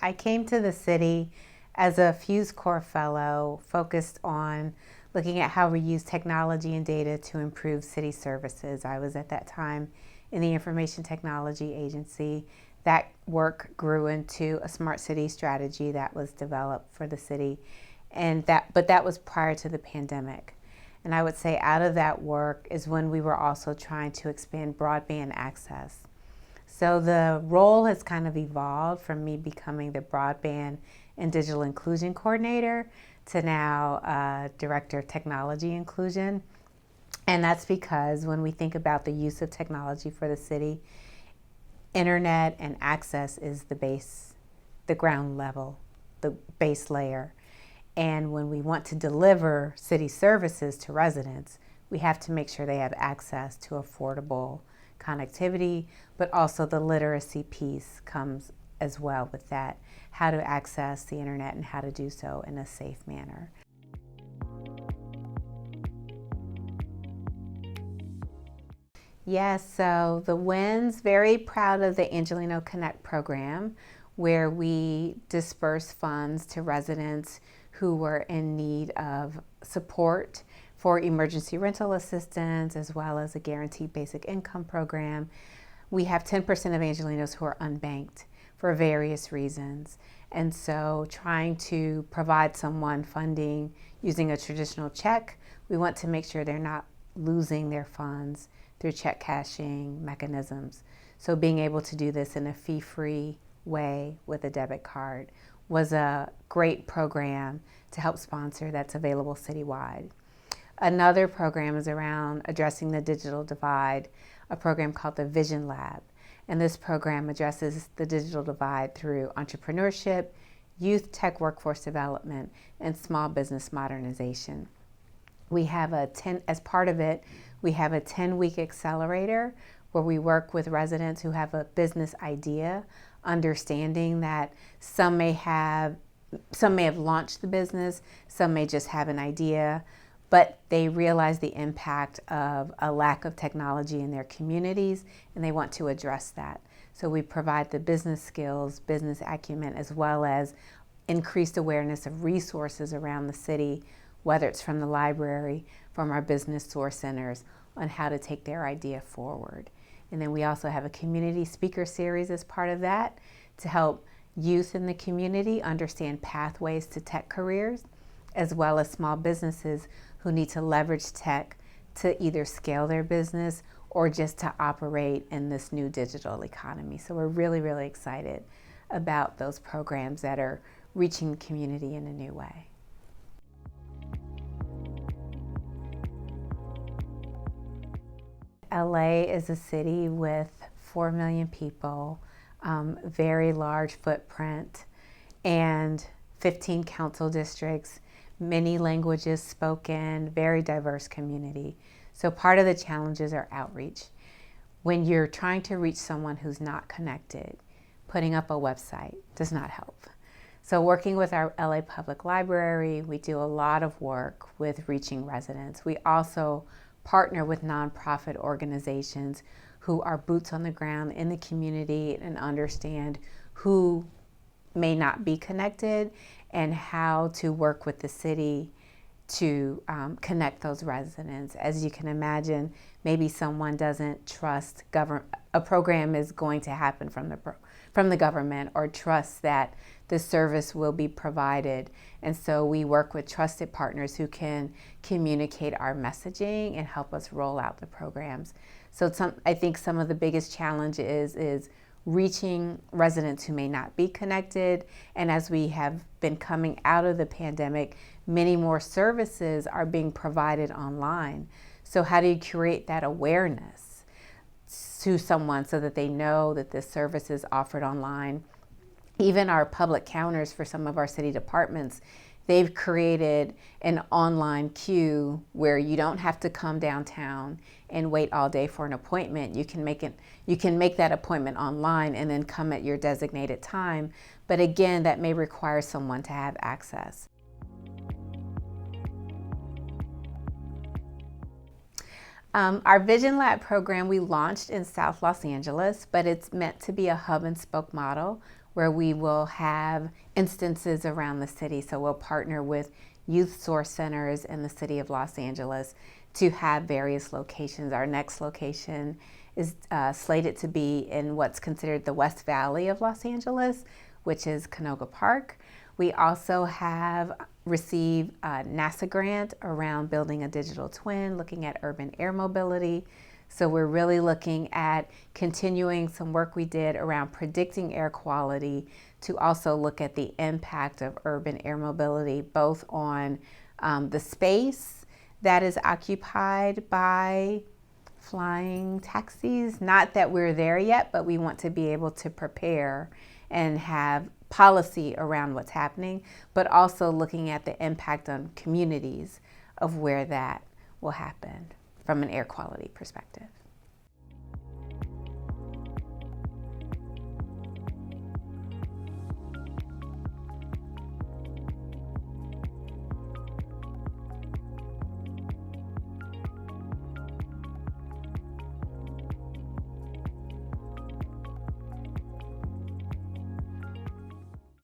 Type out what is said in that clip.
I came to the city as a Fuse Corps fellow focused on looking at how we use technology and data to improve city services. I was at that time in the Information Technology Agency. That work grew into a smart city strategy that was developed for the city, but that was prior to the pandemic. And I would say out of that work is when we were also trying to expand broadband access. So the role has kind of evolved from me becoming the broadband and digital inclusion coordinator to now director of technology inclusion. And that's because when we think about the use of technology for the city, internet and access is the base, the ground level, the base layer. And when we want to deliver city services to residents, we have to make sure they have access to affordable connectivity, but also the literacy piece comes as well with that, how to access the internet and how to do so in a safe manner. Yes, so the WINS, very proud of the Angelino Connect program, where we disperse funds to residents who were in need of support for emergency rental assistance, as well as a guaranteed basic income program. We have 10% of Angelinos who are unbanked for various reasons. And so trying to provide someone funding using a traditional check, we want to make sure they're not losing their funds through check cashing mechanisms. So being able to do this in a fee-free way with a debit card was a great program to help sponsor that's available citywide. Another program is around addressing the digital divide, a program called the Vision Lab. And this program addresses the digital divide through entrepreneurship, youth tech workforce development, and small business modernization. We have as part of it, we have a 10-week accelerator where we work with residents who have a business idea, understanding that some may have launched the business, some may just have an idea, but they realize the impact of a lack of technology in their communities, and they want to address that. So we provide the business skills, business acumen, as well as increased awareness of resources around the city, whether it's from the library, from our business source centers, on how to take their idea forward. And then we also have a community speaker series as part of that to help youth in the community understand pathways to tech careers, as well as small businesses who need to leverage tech to either scale their business or just to operate in this new digital economy. So we're really, really excited about those programs that are reaching the community in a new way. LA is a city with 4 million people, very large footprint, and 15 council districts, many languages spoken, very diverse community. So part of the challenges are outreach. When you're trying to reach someone who's not connected, putting up a website does not help. So working with our LA Public Library, we do a lot of work with reaching residents. We also partner with nonprofit organizations who are boots on the ground in the community and understand who may not be connected and how to work with the city to connect those residents. As you can imagine, maybe someone doesn't trust a program is going to happen from the government, or trust that the service will be provided. And so we work with trusted partners who can communicate our messaging and help us roll out the programs. So I think some of the biggest challenges is reaching residents who may not be connected. And as we have been coming out of the pandemic, many more services are being provided online. So how do you create that awareness to someone so that they know that this service is offered online? Even our public counters for some of our city departments, they've created an online queue where you don't have to come downtown and wait all day for an appointment. You can make that appointment online and then come at your designated time. But again, that may require someone to have access. Our Vision Lab program we launched in South Los Angeles, but it's meant to be a hub and spoke model where we will have instances around the city. So we'll partner with youth source centers in the city of Los Angeles to have various locations. Our next location is slated to be in what's considered the West Valley of Los Angeles, which is Canoga Park. We also have received a NASA grant around building a digital twin, looking at urban air mobility. So we're really looking at continuing some work we did around predicting air quality to also look at the impact of urban air mobility, both on the space that is occupied by flying taxis. Not that we're there yet, but we want to be able to prepare and have policy around what's happening, but also looking at the impact on communities of where that will happen from an air quality perspective.